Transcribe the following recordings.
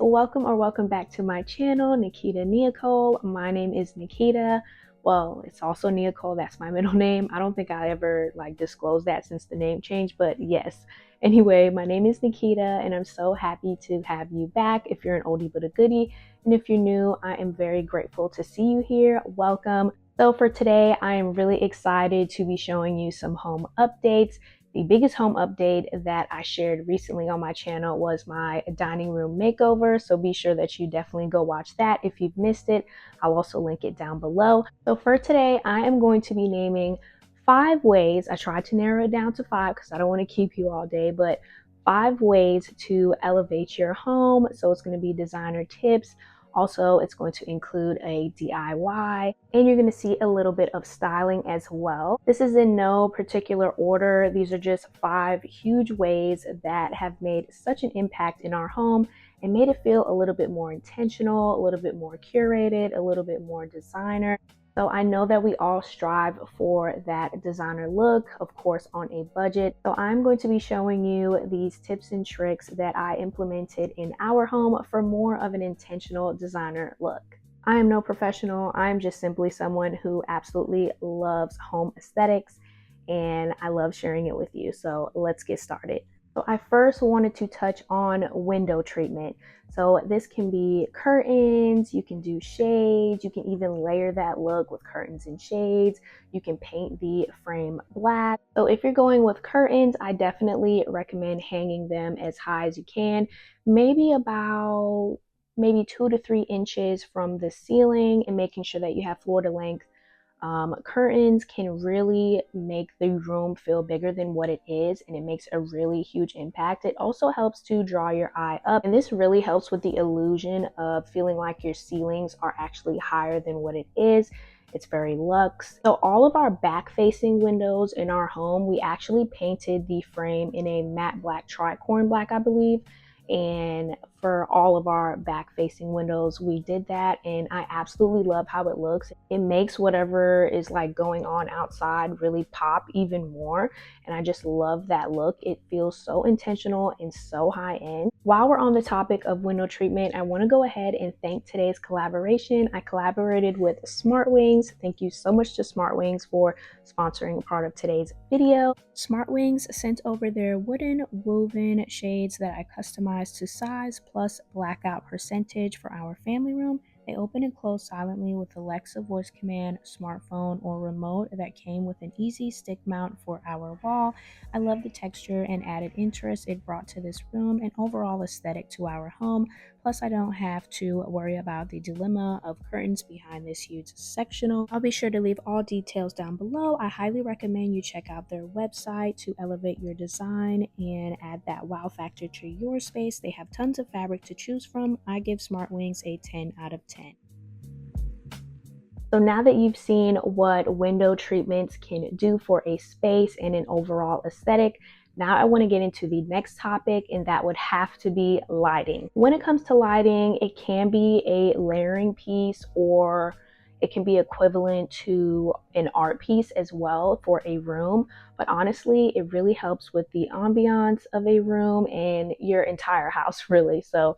welcome back to my channel, Nikita Neocole. My name is Nikita. Well, it's also Neocole, that's my middle name. I don't think I ever disclosed that since the name changed, but yes. Anyway, my name is Nikita and I'm so happy to have you back if you're an oldie but a goodie. And if you're new, I am very grateful to see you here. Welcome. So for today, I am really excited to be showing you some home updates. The biggest home update that I shared recently on my channel was my dining room makeover, so be sure that you definitely go watch that if you've missed it. I'll also link it down below. So for today, I am going to be naming 5 ways. I tried to narrow it down to 5 because I don't want to keep you all day, but 5 ways to elevate your home. So it's going to be designer tips. Also, it's going to include a DIY, and you're going to see a little bit of styling as well. This is in no particular order. These are just 5 huge ways that have made such an impact in our home and made it feel a little bit more intentional, a little bit more curated, a little bit more designer. So I know that we all strive for that designer look, of course, on a budget. So I'm going to be showing you these tips and tricks that I implemented in our home for more of an intentional designer look. I am no professional. I'm just simply someone who absolutely loves home aesthetics, and I love sharing it with you. So let's get started. So I first wanted to touch on window treatment. So this can be curtains, you can do shades, you can even layer that look with curtains and shades. You can paint the frame black. So if you're going with curtains, I definitely recommend hanging them as high as you can, maybe 2 to 3 inches from the ceiling, and making sure that you have floor to length. Curtains can really make the room feel bigger than what it is, and it makes a really huge impact. It also helps to draw your eye up, and this really helps with the illusion of feeling like your ceilings are actually higher than what it is. It's very luxe. So all of our back-facing windows in our home, we actually painted the frame in a matte black, tricorn black, I believe. And for all of our back facing windows, we did that, and I absolutely love how it looks. It makes whatever is going on outside really pop even more, and I just love that look. It feels so intentional and so high end. While we're on the topic of window treatment, I want to go ahead and thank today's collaboration. I collaborated with Smart Wings. Thank you so much to Smart Wings for sponsoring part of today's video. Smart Wings sent over their wooden woven shades that I customized to size plus blackout percentage for our family room. They open and close silently with Alexa voice command, smartphone, or remote that came with an easy stick mount for our wall. I love the texture and added interest it brought to this room and overall aesthetic to our home. Plus, I don't have to worry about the dilemma of curtains behind this huge sectional. I'll be sure to leave all details down below. I highly recommend you check out their website to elevate your design and add that wow factor to your space. They have tons of fabric to choose from. I give Smart Wings a 10 out of 10. So now that you've seen what window treatments can do for a space and an overall aesthetic, now I want to get into the next topic, and that would have to be lighting. When it comes to lighting, it can be a layering piece, or it can be equivalent to an art piece as well for a room. But honestly, it really helps with the ambiance of a room and your entire house, really. So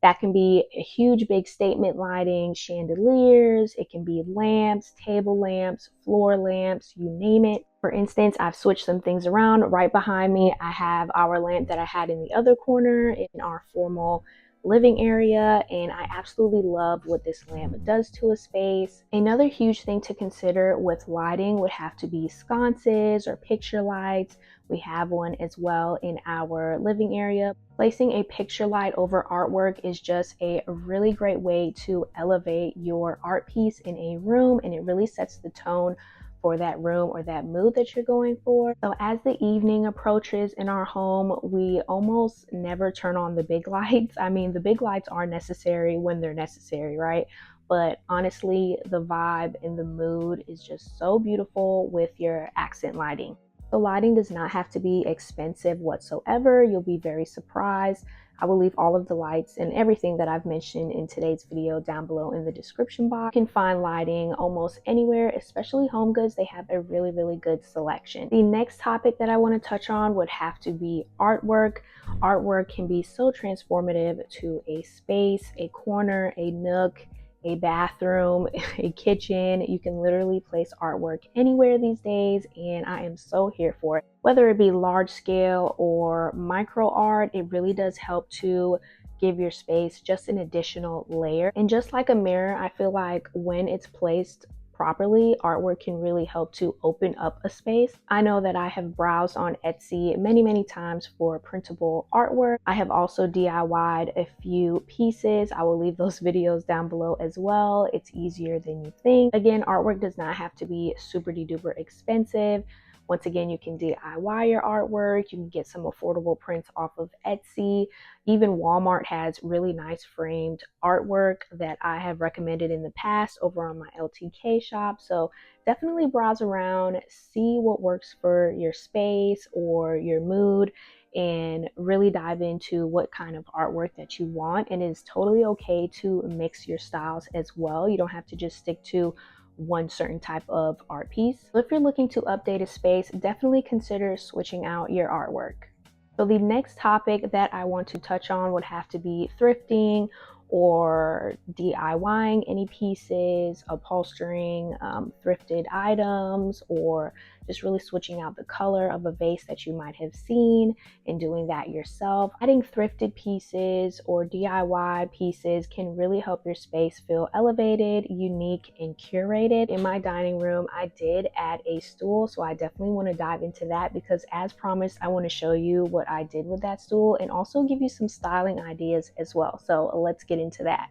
that can be a huge, big statement lighting, chandeliers, it can be lamps, table lamps, floor lamps, you name it. For instance, I've switched some things around. Right behind me, I have our lamp that I had in the other corner in our formal living area, and I absolutely love what this lamp does to a space. Another huge thing to consider with lighting would have to be sconces or picture lights. We have one as well in our living area. Placing a picture light over artwork is just a really great way to elevate your art piece in a room, and it really sets the tone for that room or that mood that you're going for. So as the evening approaches in our home, we almost never turn on the big lights. I mean, the big lights are necessary when they're necessary, right? But honestly, the vibe and the mood is just so beautiful with your accent lighting. So lighting does not have to be expensive whatsoever. You'll be very surprised. I will leave all of the lights and everything that I've mentioned in today's video down below in the description box. You can find lighting almost anywhere, especially Home Goods. They have a really, really good selection. The next topic that I want to touch on would have to be artwork. Artwork can be so transformative to a space, a corner, a nook, a bathroom, a kitchen. You can literally place artwork anywhere these days, and I am so here for it. Whether it be large scale or micro art, it really does help to give your space just an additional layer. And just like a mirror, I feel like when it's placed properly, artwork can really help to open up a space. I know that I have browsed on Etsy many times for printable artwork. I have also DIY'd a few pieces. I will leave those videos down below as well. It's easier than you think. Again, artwork does not have to be super duper expensive. Once again, you can DIY your artwork. You can get some affordable prints off of Etsy. Even Walmart has really nice framed artwork that I have recommended in the past over on my LTK shop. So definitely browse around, see what works for your space or your mood, and really dive into what kind of artwork that you want. And it's totally okay to mix your styles as well. You don't have to just stick to one certain type of art piece. So if you're looking to update a space, definitely consider switching out your artwork. So the next topic that I want to touch on would have to be thrifting or DIYing any pieces, upholstering thrifted items, or just really switching out the color of a vase that you might have seen and doing that yourself. Adding thrifted pieces or DIY pieces can really help your space feel elevated, unique, and curated. In my dining room, I did add a stool, so I definitely want to dive into that because as promised, I want to show you what I did with that stool and also give you some styling ideas as well. So let's get into that.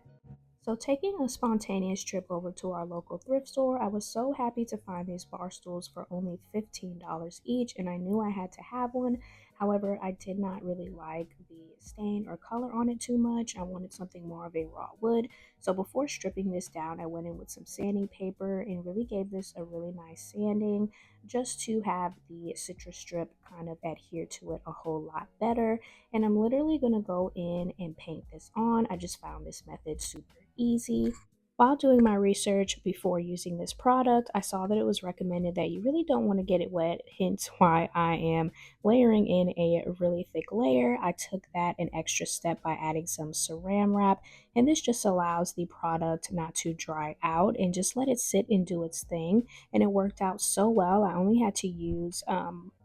So taking a spontaneous trip over to our local thrift store, I was so happy to find these bar stools for only $15 each, and I knew I had to have one. However, I did not really like the stain or color on it too much. I wanted something more of a raw wood. So before stripping this down, I went in with some sanding paper and really gave this a really nice sanding just to have the citrus strip kind of adhere to it a whole lot better. And I'm literally going to go in and paint this on. I just found this method super easy. While doing my research before using this product, I saw that it was recommended that you really don't want to get it wet, hence why I am layering in a really thick layer. I took that an extra step by adding some saran wrap, and this just allows the product not to dry out and just let it sit and do its thing. And it worked out so well. I only had to use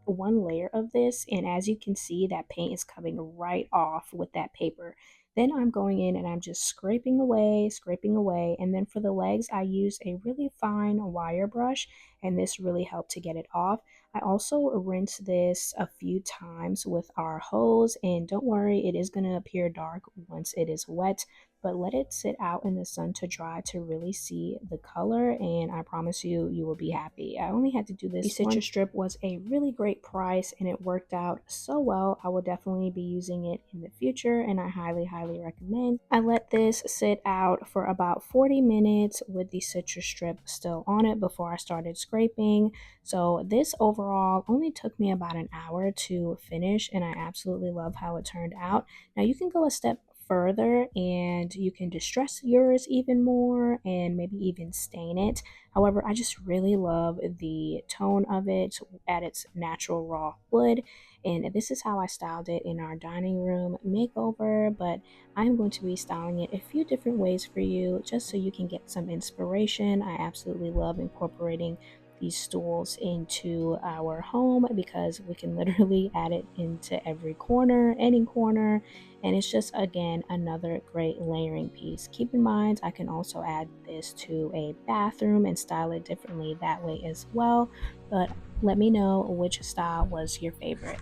one layer of this, and as you can see, that paint is coming right off with that paper. Then I'm going in and I'm just scraping away. And then for the legs, I use a really fine wire brush, and this really helped to get it off. I also rinse this a few times with our hose, and don't worry, it is going to appear dark once it is wet, but let it sit out in the sun to dry to really see the color, and I promise you, you will be happy. I only had to do this. The citrus strip was a really great price, and it worked out so well. I will definitely be using it in the future, and I highly recommend. I let this sit out for about 40 minutes with the citrus strip still on it before I started scraping. So this overall only took me about an hour to finish, and I absolutely love how it turned out. Now you can go a step further and you can distress yours even more and maybe even stain it. However, I just really love the tone of it at its natural raw wood, and this is how I styled it in our dining room makeover, but I'm going to be styling it a few different ways for you just so you can get some inspiration. I absolutely love incorporating these stools into our home because we can literally add it into every corner, any corner, and it's just again another great layering piece. Keep in mind I can also add this to a bathroom and style it differently that way as well, but let me know which style was your favorite.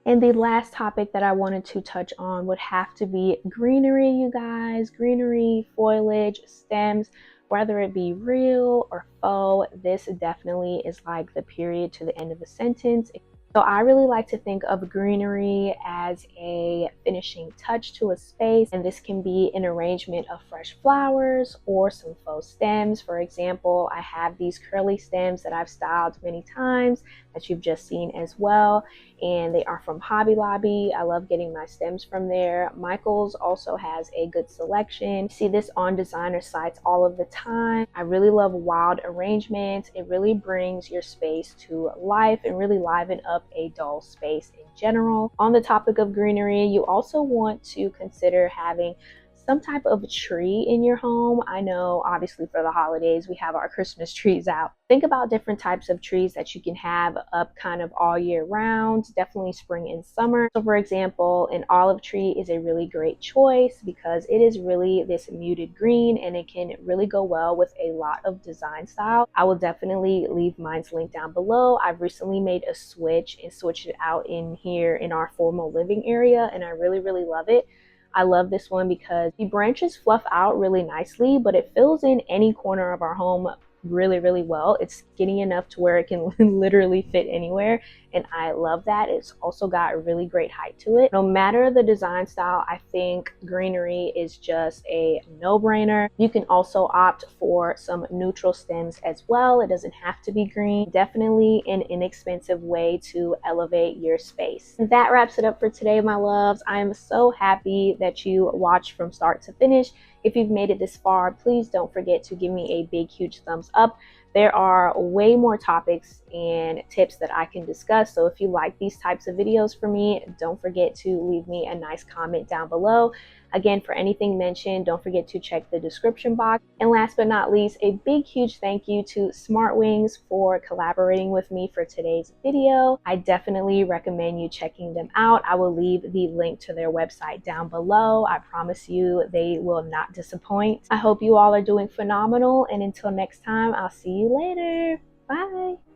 And the last topic that I wanted to touch on would have to be greenery, you guys. Greenery, foliage, stems, whether it be real or faux, this definitely is like the period to the end of a sentence. So I really like to think of greenery as a finishing touch to a space, and this can be an arrangement of fresh flowers or some faux stems. For example, I have these curly stems that I've styled many times that you've just seen as well, and they are from Hobby Lobby. I love getting my stems from there. Michaels also has a good selection. You see this on designer sites all of the time. I really love wild arrangements. It really brings your space to life and really liven up a dull space in general. On the topic of greenery, you also want to consider having some type of tree in your home. I know obviously for the holidays we have our Christmas trees out. Think about different types of trees that you can have up kind of all year round, definitely spring and summer. So for example, an olive tree is a really great choice because it is really this muted green and it can really go well with a lot of design style. I will definitely leave mine's link down below. I've recently made a switch and switched it out in here in our formal living area, and I really love it. I love this one because the branches fluff out really nicely, but it fills in any corner of our home really well. It's skinny enough to where it can literally fit anywhere, and I love that. It's also got a really great height to it. No matter the design style, I think greenery is just a no-brainer. You can also opt for some neutral stems as well. It doesn't have to be green. Definitely an inexpensive way to elevate your space. That wraps it up for today, my loves. I am so happy that you watched from start to finish. If you've made it this far, please don't forget to give me a big, huge thumbs up. There are way more topics and tips that I can discuss. So if you like these types of videos from me, don't forget to leave me a nice comment down below. Again, for anything mentioned, don't forget to check the description box. And last but not least, a big, huge thank you to Smart Wings for collaborating with me for today's video. I definitely recommend you checking them out. I will leave the link to their website down below. I promise you they will not disappoint. I hope you all are doing phenomenal, and until next time, I'll see you later. Bye.